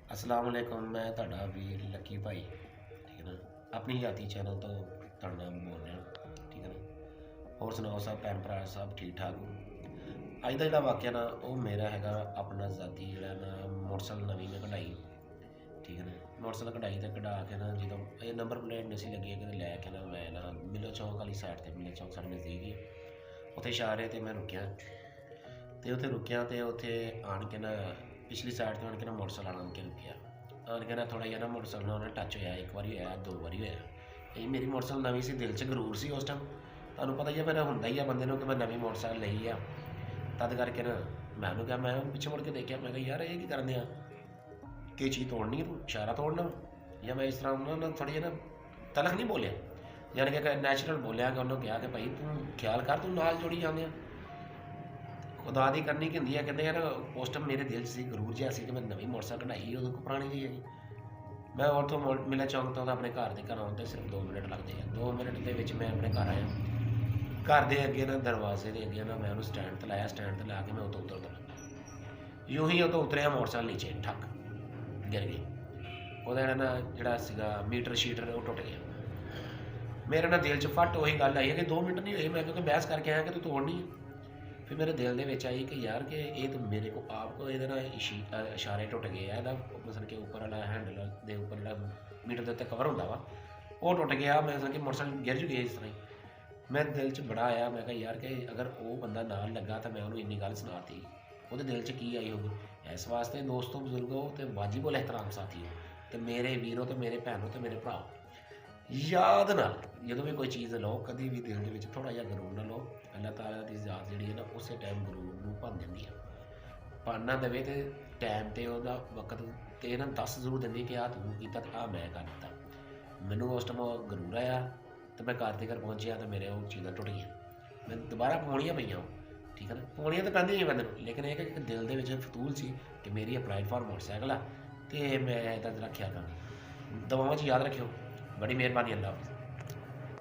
अस्सलाम वालेकुम। मैं ਤੁਹਾਡਾ ਵੀਰ ਲੱਕੀ ਭਾਈ, ਠੀਕ ਹੈ ਨਾ। ਆਪਣੀ ਜਾਤੀ ਚੈਨਲ ਤੋਂ ਤੁਹਾਡੇ ਨਾਲ ਬੋਲ ਰਿਹਾ, ਠੀਕ ਹੈ ਨਾ। ਹੋਰ ਸੁਣਾਓ, ਸਭ ਭੈਣ ਭਰਾ ਸਭ ਠੀਕ ਠਾਕ ਹੋ? ਅੱਜ ਦਾ ਜਿਹੜਾ ਵਾਕਿਆ ਨਾ ਉਹ ਮੇਰਾ ਹੈਗਾ ਆਪਣਾ ਜ਼ਾਤੀ ਜਿਹੜਾ ਨਾ ਮੋਟਰਸਾਈਕਲ ਨਵੀਂ ਮੈਂ ਕਢਾਈ, ਠੀਕ ਹੈ ਨਾ। ਮੋਟਰਸਾਈਕਲ ਕਢਾਈ ਤੇ ਕਢਾ ਕੇ ਨਾ ਜਦੋਂ ਇਹ ਨੰਬਰ ਪਲੇਟ ਨਹੀਂ ਸੀ ਲੱਗੀ ਕਿਤੇ ਲੈ ਕੇ ਨਾ ਮੈਂ ਨਾ ਮਿਲੋ ਚੌਂਕ ਵਾਲੀ ਸਾਈਡ 'ਤੇ ਮਿਲੋ ਚੌਂਕ ਸਾਡੇ ਨਜ਼ਦੀਕ ਹੀ ਉੱਥੇ ਇਸ਼ਾਰੇ 'ਤੇ ਮੈਂ ਰੁਕਿਆ ਤੇ ਉੱਥੇ ਆਣ ਕੇ ਨਾ ਪਿਛਲੀ ਸਾਈਡ ਤੋਂ ਆਣ ਕੇ ਨਾ ਮੋਟਰਸਾਈਕਲ ਆਣ ਕੇ ਰੁਕਿਆ। ਆਣ ਕੇ ਨਾ ਥੋੜ੍ਹਾ ਜਿਹਾ ਨਾ ਮੋਟਰਸਾਈਕਲ ਨਾਲ ਉਹਨੇ ਟੱਚ ਹੋਇਆ, ਇੱਕ ਵਾਰੀ ਹੋਇਆ, ਦੋ ਵਾਰੀ ਹੋਇਆ। ਇਹ ਮੇਰੀ ਮੋਟਰਸਾਈਕਲ ਨਵੀਂ ਸੀ, ਦਿਲ 'ਚ ਗਰੂਰ ਸੀ ਉਸ ਟਾਈਮ। ਤੁਹਾਨੂੰ ਪਤਾ ਹੀ ਆ, ਫਿਰ ਹੁੰਦਾ ਹੀ ਆ ਬੰਦੇ ਨੂੰ ਕਿ ਮੈਂ ਨਵੀਂ ਮੋਟਰਸਾਈਕਲ ਲਈ ਆ। ਤਦ ਕਰਕੇ ਨਾ ਮੈਂ ਉਹਨੂੰ ਕਿਹਾ, ਮੈਂ ਪਿੱਛੇ ਮੁੜ ਕੇ ਦੇਖਿਆ, ਮੈਂ ਕਿਹਾ ਯਾਰ ਇਹ ਕੀ ਕਰਨ ਆ, ਕੀ ਚੀਜ਼ ਤੋੜਨੀ ਹੈ ਤੂੰ, ਇਸ਼ਾਰਾ ਤੋੜਨਾ ਜਾਂ ਮੈਂ ਇਸ ਤਰ੍ਹਾਂ ਉਹਨਾਂ ਥੋੜ੍ਹੀ ਜਿਹੀ ਨਾ ਤਲਖ ਨਹੀਂ ਬੋਲਿਆ, ਯਾਨੀ ਕਿ ਨੈਚੁਰਲ ਬੋਲਿਆ ਕਿ ਉਹਨੂੰ ਕਿਹਾ ਕਿ ਭਾਈ ਤੂੰ ਖਿਆਲ ਕਰ, ਤੂੰ ਨਾਲ ਜੋੜੀ ਜਾਂਦੇ ਆ। ਖੁਦਾ ਦੀ ਕਰਨੀ ਕੀ ਹੁੰਦੀ ਹੈ, ਕਹਿੰਦੇ ਯਾਰ ਉਸ ਟਾਈਮ ਮੇਰੇ ਦਿਲ 'ਚ ਸੀ, ਗਰੂਰ ਜਿਹਾ ਸੀ ਕਿ ਮੈਂ ਨਵੀਂ ਮੋਟਰਸਾਈਕਲ ਕਢਾਈ, ਉਦੋਂ ਕੋ ਪੁਰਾਣੀ ਜਿਹੀ ਹੈਗੀ। ਮੈਂ ਉੱਥੋਂ ਮਿਲੇ ਚੌਂਕ ਤੋਂ ਆਪਣੇ ਘਰ ਦੇ ਘਰ ਆਉਣ 'ਤੇ ਸਿਰਫ 2 ਮਿੰਟ ਲੱਗਦੇ ਆ। 2 ਮਿੰਟ ਦੇ ਵਿੱਚ ਮੈਂ ਆਪਣੇ ਘਰ ਆਇਆ। ਘਰ ਦੇ ਅੱਗੇ ਨਾ ਦਰਵਾਜ਼ੇ ਦੇ ਅੱਗੇ ਨਾ ਮੈਂ ਉਹਨੂੰ ਸਟੈਂਡ 'ਤੇ ਲਾਇਆ। ਸਟੈਂਡ 'ਤੇ ਲਾ ਕੇ ਮੈਂ ਉੱਤੋਂ ਉਤਰਦਾ ਯੂੰ ਹੀ ਉੱਤੋਂ ਉਤਰਿਆ, ਮੋਟਰਸਾਈਕਲ ਨੀਚੇ ਠੱਕ ਗਿਰ ਗਈ। ਉਹਦਾ ਜਿਹੜਾ ਸੀਗਾ ਮੀਟਰ ਸ਼ੀਟਰ ਉਹ ਟੁੱਟ ਗਿਆ। ਮੇਰੇ ਨਾਲ ਦਿਲ 'ਚ ਫੱਟ ਉਹੀ ਗੱਲ ਆਈ ਹੈ ਕਿ 2 ਮਿੰਟ ਨਹੀਂ ਹੋਏ, ਮੈਂ ਕਿਉਂਕਿ ਬਹਿਸ ਕਰਕੇ ਆਇਆ ਕਿ ਤੂੰ ਤੋੜਨੀ ਹੈ। ਫਿਰ ਮੇਰੇ ਦਿਲ ਦੇ ਵਿੱਚ ਆਈ ਕਿ ਯਾਰ ਕਿ ਇਹ ਤਾਂ ਮੇਰੇ ਕੋ ਆਪ ਕੋ ਇਹਦੇ ਨਾਲ ਇਸ਼ਾਰੇ ਟੁੱਟ ਗਏ ਆ। ਇਹਦਾ ਮਤਲਬ ਕਿ ਉੱਪਰ ਵਾਲਾ ਹੈਂਡਲ ਦੇ ਉੱਪਰ ਜਿਹੜਾ ਮੀਟਰ ਦੇ ਉੱਤੇ ਕਵਰ ਹੁੰਦਾ ਵਾ ਉਹ ਟੁੱਟ ਗਿਆ। ਮੈਂ ਮਤਲਬ ਕਿ ਮੋਟਰਸਾਈਕਲ ਗਿਰ ਜੂ ਗਏ ਇਸ ਤਰ੍ਹਾਂ ਹੀ। ਮੈਂ ਦਿਲ 'ਚ ਬੜਾ ਆਇਆ, ਮੈਂ ਕਿਹਾ ਯਾਰ ਕਿ ਅਗਰ ਉਹ ਬੰਦਾ ਨਾਲ ਲੱਗਾ ਤਾਂ ਮੈਂ ਉਹਨੂੰ ਇੰਨੀ ਗੱਲ ਸੁਣਾਤੀ, ਉਹਦੇ ਦਿਲ 'ਚ ਕੀ ਆਈ ਹੋਊਗੀ। ਇਸ ਵਾਸਤੇ ਦੋਸਤੋ ਬਜ਼ੁਰਗੋ ਅਤੇ ਵਾਜਿਬੁਲ ਇਹਤਰਾਮ ਸਾਥੀਓ ਅਤੇ ਮੇਰੇ ਵੀਰੋ ਅਤੇ ਮੇਰੇ ਭੈਣੋ ਅਤੇ ਮੇਰੇ ਭਰਾਓ, ਯਾਦ ਨਾਲ ਜਦੋਂ ਵੀ ਕੋਈ ਚੀਜ਼ ਲਓ ਕਦੀ ਵੀ ਦਿਲ ਦੇ ਵਿੱਚ ਥੋੜ੍ਹਾ ਜਿਹਾ ਗਰੂਰ ਨਾ ਲਓ। ਅੱਲਾਹ ਤਾਲਾ ਦੀ ਜ਼ਾਤ ਜਿਹੜੀ ਹੈ ਨਾ ਉਸੇ ਟਾਈਮ ਗਰੂਰ ਨੂੰ ਭੰਨ ਦਿੰਦੀ ਹੈ। ਭੰਨ ਨਾ ਦੇਵੇ ਅਤੇ ਟਾਈਮ 'ਤੇ ਉਹਦਾ ਵਕਤ 'ਤੇ ਨਾ ਦੱਸ ਜ਼ਰੂਰ ਦਿੰਦੀ ਕਿ ਆਹ ਤੂੰ ਕੀਤਾ ਅਤੇ ਆਹ ਮੈਂ ਕਰ ਦਿੱਤਾ। ਮੈਨੂੰ ਉਸ ਟਾਈਮ ਗਰੂਰ ਆਇਆ ਅਤੇ ਮੈਂ ਘਰ ਦੇ ਘਰ ਪਹੁੰਚਿਆ ਅਤੇ ਮੇਰੇ ਉਹ ਚੀਜ਼ਾਂ ਟੁੱਟ ਗਈਆਂ। ਮੈਂ ਦੁਬਾਰਾ ਪਾਉਣੀਆਂ ਪਈਆਂ, ਠੀਕ ਹੈ ਨਾ। ਪਾਉਣੀਆਂ ਤਾਂ ਪੈਂਦੀਆਂ ਹੀ ਬੰਦੇ ਨੂੰ, ਲੇਕਿਨ ਇਹ ਕਿ ਦਿਲ ਦੇ ਵਿੱਚ ਫਤੂਲ ਸੀ ਕਿ ਮੇਰੀ ਅਪਲਾਈਡ ਫਾਰ ਮੋਟਰਸਾਈਕਲ ਆ ਅਤੇ ਮੈਂ ਇਹਦਾ ਰੱਖਿਆ ਕਰਾਂਗੀ। ਦੁਆਵਾਂ 'ਚ ਯਾਦ ਰੱਖਿਓ। ਬੜੀ ਮਿਹਰਬਾਨੀ। ਅੱਲਾ ਹਾਫਿਜ਼।